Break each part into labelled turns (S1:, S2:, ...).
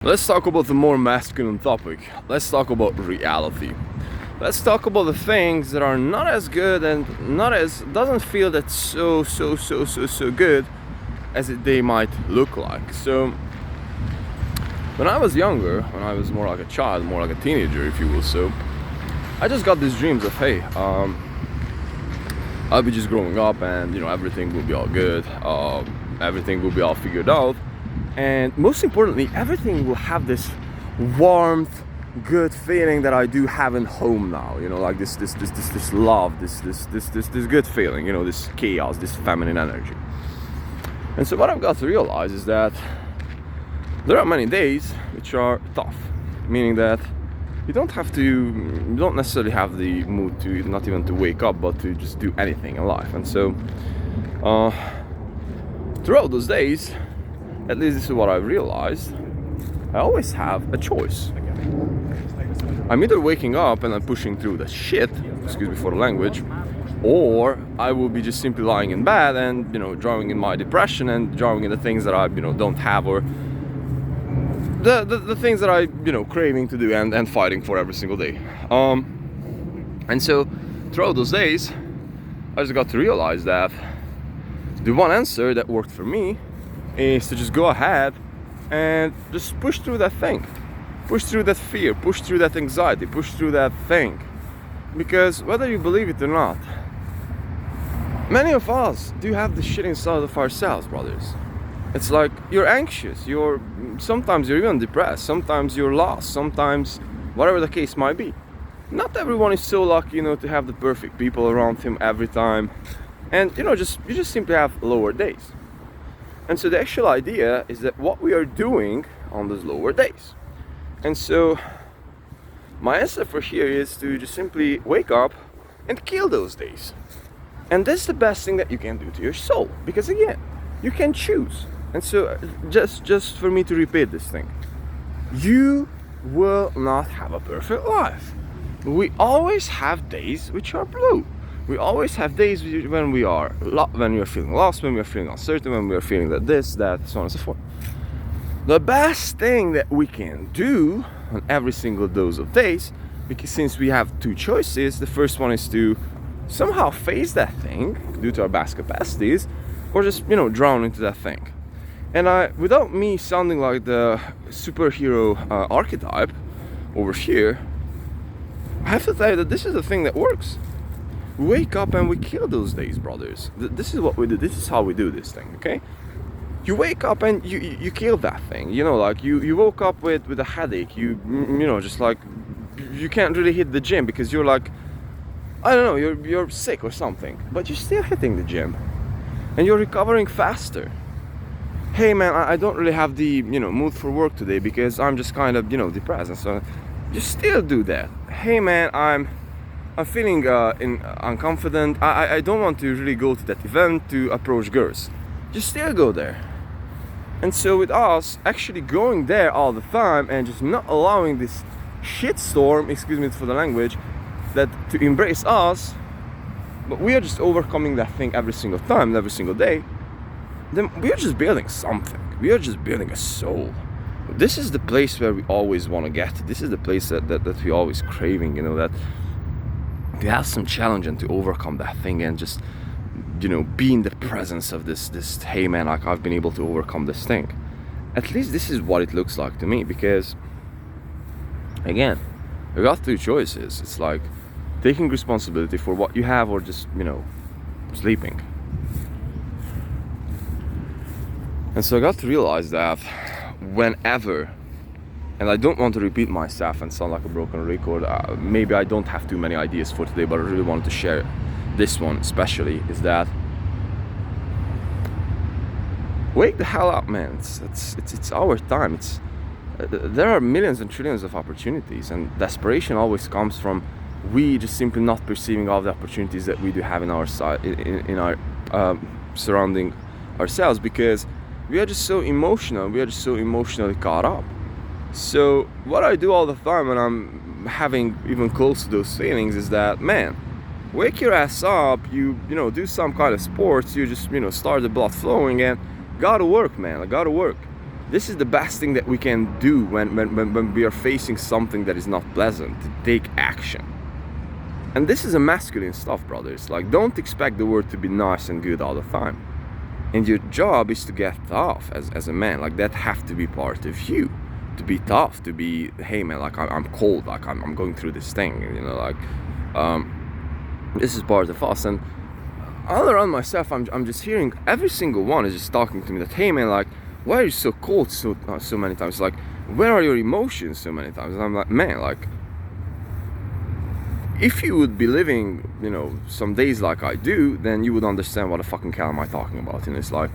S1: Let's talk about the more masculine topic. Let's talk about reality. Let's talk about the things that are not as good and doesn't feel that so good as they might look like. So when I was younger, when I was more like a child, more like a teenager if you will, so I just got these dreams of hey, I'll be just growing up and everything will be all good, everything will be all figured out. And most importantly, everything will have this warmth, good feeling that I do have in home now. Like this love, this good feeling. This chaos, this feminine energy. And so what I've got to realize is that there are many days which are tough, meaning that you don't necessarily have the mood to not even to wake up, but to just do anything in life. And so throughout those days, at least this is what I've realized, I always have a choice. I'm either waking up and I'm pushing through the shit, excuse me for the language, or I will be just simply lying in bed and drowning in my depression and drowning in the things that I don't have, or the things that I craving to do and fighting for every single day. And so throughout those days, I just got to realize that the one answer that worked for me is to just go ahead and just push through that thing, push through that fear, push through that anxiety, push through that thing. Because whether you believe it or not, many of us do have the shit inside of ourselves, brothers. It's like you're anxious, sometimes you're even depressed, sometimes you're lost, sometimes whatever the case might be. Not everyone is so lucky to have the perfect people around him every time, and you just simply have lower days. And so the actual idea is that what we are doing on those lower days. And so my answer for here is to just simply wake up and kill those days. And that's the best thing that you can do to your soul, because again, you can choose. And so just for me to repeat this thing, you will not have a perfect life. We always have days which are blue. We always have days when we are feeling lost, when we are feeling uncertain, when we are feeling that, so on and so forth. The best thing that we can do on every single dose of days, because since we have two choices, the first one is to somehow face that thing due to our best capacities, or just drown into that thing. And without me sounding like the superhero archetype over here, I have to tell you that this is the thing that works. We wake up and we kill those days, brothers. This is what we do. This is how we do this thing, okay? You wake up and you kill that thing. Like you woke up with a headache. Just like you can't really hit the gym because you're like, I don't know, you're sick or something. But you're still hitting the gym, and you're recovering faster. Hey man, I don't really have the mood for work today because I'm just kind of depressed, and so you still do that. Hey man, I'm feeling unconfident. I don't want to really go to that event to approach girls. Just still go there. And so with us actually going there all the time and just not allowing this shitstorm, excuse me for the language, that to embrace us, but we are just overcoming that thing every single time, every single day, then we are just building something. We are just building a soul. This is the place where we always want to get. This is the place that we always craving, that to have some challenge and to overcome that thing and just be in the presence of this hey man, like I've been able to overcome this thing. At least this is what it looks like to me, because again, you got two choices. It's like taking responsibility for what you have, or just sleeping. And so I got to realize that whenever, and I don't want to repeat myself and sound like a broken record, maybe I don't have too many ideas for today, but I really wanted to share this one especially, is that wake the hell up, man. It's our time. There are millions and trillions of opportunities, and desperation always comes from we just simply not perceiving all the opportunities that we do have in our side, in our surrounding ourselves, because we are just so emotional. We are just so emotionally caught up. So what I do all the time when I'm having even close to those feelings is that, man, wake your ass up, you do some kind of sports, you just start the blood flowing, and gotta work, man. I gotta work. this is the best thing that we can do when we are facing something that is not pleasant, to take action. And this is a masculine stuff, brothers. Like, don't expect the world to be nice and good all the time. And your job is to get tough as a man. Like, that have to be part of you. To be tough, to be, hey man, like I'm cold, like I'm going through this thing, you know, like this is part of us. And all around myself, I'm just hearing every single one is just talking to me that, hey man, like, why are you so cold so many times? Like, where are your emotions so many times? And I'm like, man, like, if you would be living, you know, some days like I do, then you would understand what the fucking hell am I talking about. You know, it's like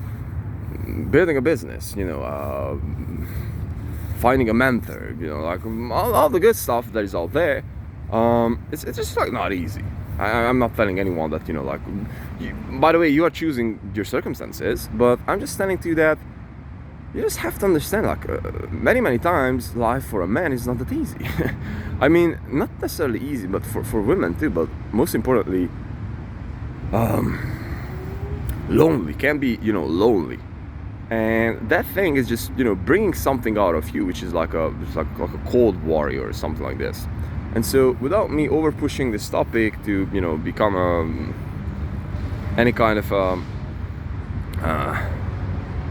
S1: building a business, you know, finding a mentor, you know, like all the good stuff that is out there. It's just like not easy. I'm not telling anyone that, you know, like, by the way, you are choosing your circumstances, but I'm just telling to you that you just have to understand, like, many times life for a man is not that easy. I mean, not necessarily easy, but for women too, but most importantly, lonely, can be, you know, lonely. And that thing is just, you know, bringing something out of you, which is like a cold warrior or something like this. And so, without me over pushing this topic to, you know, become any kind of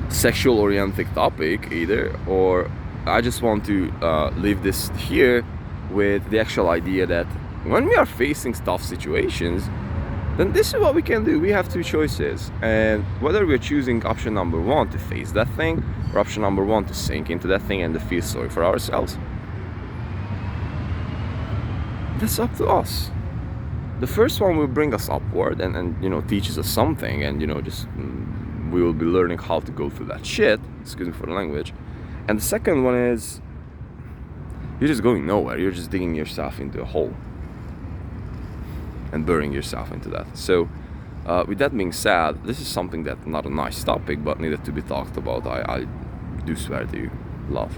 S1: sexual oriented topic either, or I just want to leave this here with the actual idea that when we are facing tough situations, then this is what we can do. We have two choices, and whether we're choosing option number one to face that thing, or option number one to sink into that thing and to feel sorry for ourselves, that's up to us. The first one will bring us upward and you know, teaches us something, and you know, just we will be learning how to go through that shit, excuse me for the language. And the second one is you're just going nowhere. You're just digging yourself into a hole and burying yourself into that. So with that being said, this is something that not a nice topic, but needed to be talked about. I do swear to you, love.